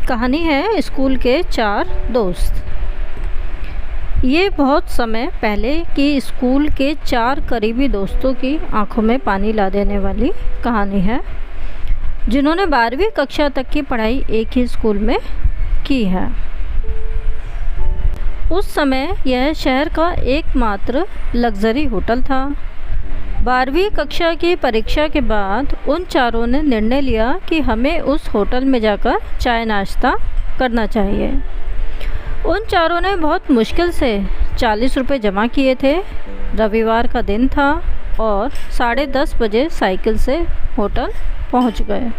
कहानी है स्कूल के 4 दोस्त। ये बहुत समय पहले की स्कूल के 4 करीबी दोस्तों की आंखों में पानी ला देने वाली कहानी है, जिन्होंने 12वीं कक्षा तक की पढ़ाई एक ही स्कूल में की है। उस समय यह शहर का एकमात्र लग्जरी होटल था। 12वीं कक्षा की परीक्षा के बाद उन चारों ने निर्णय लिया कि हमें उस होटल में जाकर चाय नाश्ता करना चाहिए। उन चारों ने बहुत मुश्किल से 40 रुपये जमा किए थे। रविवार का दिन था और 10:30 बजे साइकिल से होटल पहुंच गए।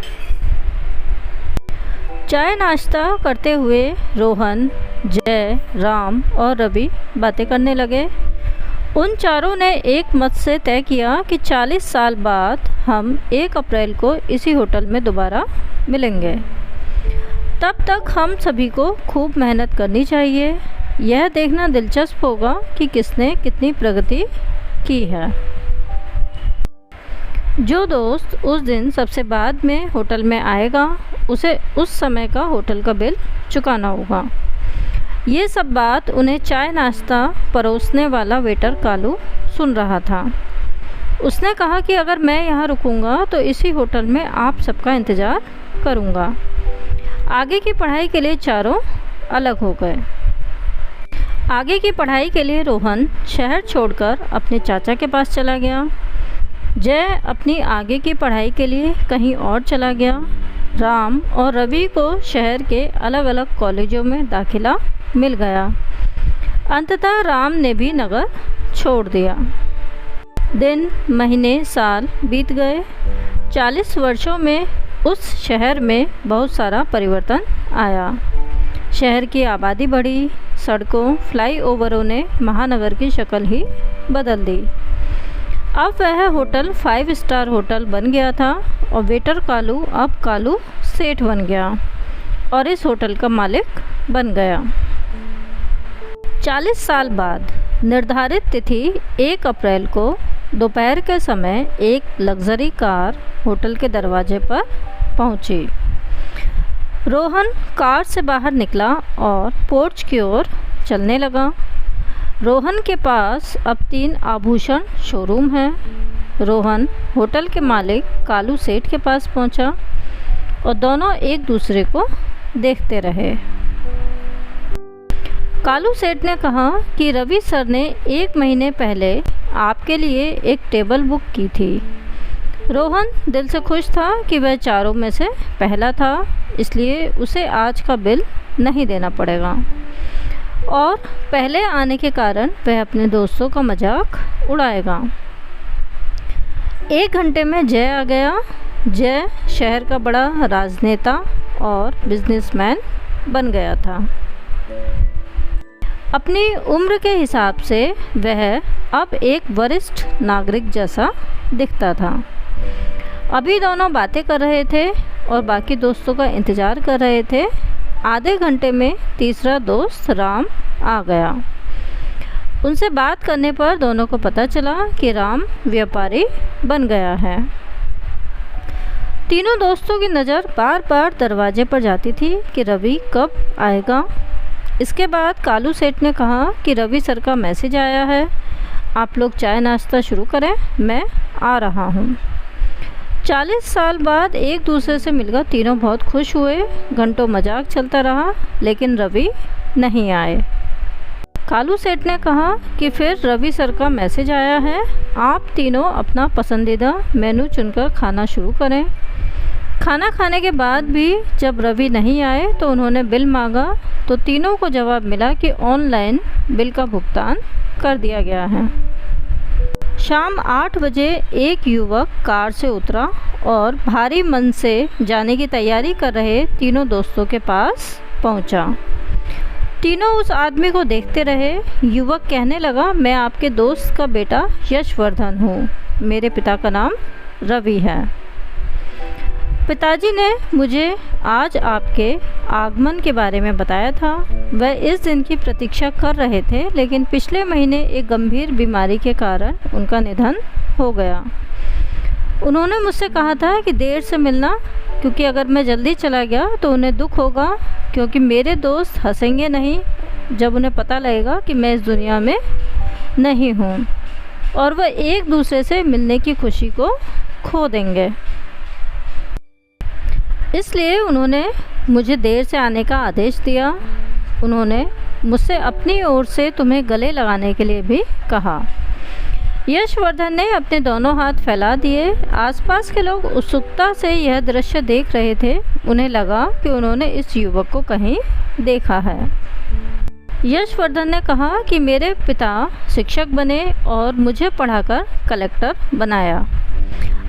चाय नाश्ता करते हुए रोहन, जय, राम और रवि बातें करने लगे। उन चारों ने एक मत से तय किया कि 40 साल बाद हम 1 अप्रैल को इसी होटल में दोबारा मिलेंगे। तब तक हम सभी को खूब मेहनत करनी चाहिए। यह देखना दिलचस्प होगा कि किसने कितनी प्रगति की है। जो दोस्त उस दिन सबसे बाद में होटल में आएगा, उसे उस समय का होटल का बिल चुकाना होगा। ये सब बात उन्हें चाय नाश्ता परोसने वाला वेटर कालू सुन रहा था। उसने कहा कि अगर मैं यहाँ रुकूंगा तो इसी होटल में आप सबका इंतज़ार करूँगा। आगे की पढ़ाई के लिए चारों अलग हो गए। आगे की पढ़ाई के लिए रोहन शहर छोड़कर अपने चाचा के पास चला गया। जय अपनी आगे की पढ़ाई के लिए कहीं और चला गया। राम और रवि को शहर के अलग अलग कॉलेजों में दाखिला मिल गया। अंततः राम ने भी नगर छोड़ दिया। दिन, महीने, साल बीत गए। 40 वर्षों में उस शहर में बहुत सारा परिवर्तन आया। शहर की आबादी बढ़ी। सड़कों, फ्लाईओवरों ने महानगर की शक्ल ही बदल दी। अब वह होटल 5 स्टार होटल बन गया था और वेटर कालू अब कालू सेठ बन गया और इस होटल का मालिक बन गया। 40 साल बाद निर्धारित तिथि 1 अप्रैल को दोपहर के समय एक लग्जरी कार होटल के दरवाजे पर पहुंची। रोहन कार से बाहर निकला और पोर्च की ओर चलने लगा। रोहन के पास अब 3 आभूषण शोरूम हैं। रोहन होटल के मालिक कालू सेठ के पास पहुंचा और दोनों एक दूसरे को देखते रहे। कालू सेठ ने कहा कि रवि सर ने 1 महीने पहले आपके लिए एक टेबल बुक की थी। रोहन दिल से खुश था कि वह चारों में से पहला था, इसलिए उसे आज का बिल नहीं देना पड़ेगा और पहले आने के कारण वह अपने दोस्तों का मजाक उड़ाएगा। 1 घंटे में जय आ गया। जय शहर का बड़ा राजनेता और बिजनेसमैन बन गया था। अपनी उम्र के हिसाब से वह अब एक वरिष्ठ नागरिक जैसा दिखता था। अभी दोनों बातें कर रहे थे और बाकी दोस्तों का इंतज़ार कर रहे थे। आधे घंटे में तीसरा दोस्त राम आ गया। उनसे बात करने पर दोनों को पता चला कि राम व्यापारी बन गया है। तीनों दोस्तों की नज़र बार बार दरवाजे पर जाती थी कि रवि कब आएगा। इसके बाद कालू सेठ ने कहा कि रवि सर का मैसेज आया है, आप लोग चाय नाश्ता शुरू करें, मैं आ रहा हूँ। 40 साल बाद एक दूसरे से मिलकर तीनों बहुत खुश हुए। घंटों मजाक चलता रहा, लेकिन रवि नहीं आए। कालू सेठ ने कहा कि फिर रवि सर का मैसेज आया है, आप तीनों अपना पसंदीदा मेनू चुनकर खाना शुरू करें। खाना खाने के बाद भी जब रवि नहीं आए तो उन्होंने बिल मांगा तो तीनों को जवाब मिला कि ऑनलाइन बिल का भुगतान कर दिया गया है। शाम 8 बजे एक युवक कार से उतरा और भारी मन से जाने की तैयारी कर रहे तीनों दोस्तों के पास पहुंचा। तीनों उस आदमी को देखते रहे। युवक कहने लगा, मैं आपके दोस्त का बेटा यशवर्धन हूँ। मेरे पिता का नाम रवि है। पिताजी ने मुझे आज आपके आगमन के बारे में बताया था। वह इस दिन की प्रतीक्षा कर रहे थे, लेकिन पिछले महीने एक गंभीर बीमारी के कारण उनका निधन हो गया। उन्होंने मुझसे कहा था कि देर से मिलना, क्योंकि अगर मैं जल्दी चला गया तो उन्हें दुख होगा। क्योंकि मेरे दोस्त हंसेंगे नहीं जब उन्हें पता लगेगा कि मैं इस दुनिया में नहीं हूँ, और वह एक दूसरे से मिलने की खुशी को खो देंगे। इसलिए उन्होंने मुझे देर से आने का आदेश दिया। उन्होंने मुझसे अपनी ओर से तुम्हें गले लगाने के लिए भी कहा। यशवर्धन ने अपने दोनों हाथ फैला दिए। आसपास के लोग उत्सुकता से यह दृश्य देख रहे थे। उन्हें लगा कि उन्होंने इस युवक को कहीं देखा है। यशवर्धन ने कहा कि मेरे पिता शिक्षक बने और मुझे पढ़ाकर कलेक्टर बनाया।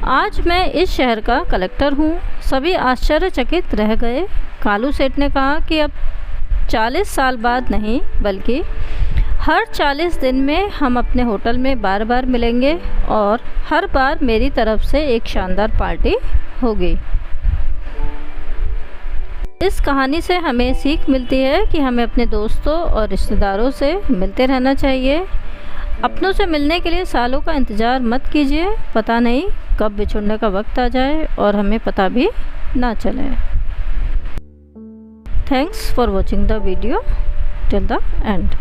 आज मैं इस शहर का कलेक्टर हूँ। सभी आश्चर्यचकित रह गए। कालू सेठ ने कहा कि अब 40 साल बाद नहीं, बल्कि हर 40 दिन में हम अपने होटल में बार बार मिलेंगे और हर बार मेरी तरफ से एक शानदार पार्टी होगी। इस कहानी से हमें सीख मिलती है कि हमें अपने दोस्तों और रिश्तेदारों से मिलते रहना चाहिए। अपनों से मिलने के लिए सालों का इंतज़ार मत कीजिए। पता नहीं कब बिछुड़ने का वक्त आ जाए और हमें पता भी ना चले। Thanks for watching the video till the end.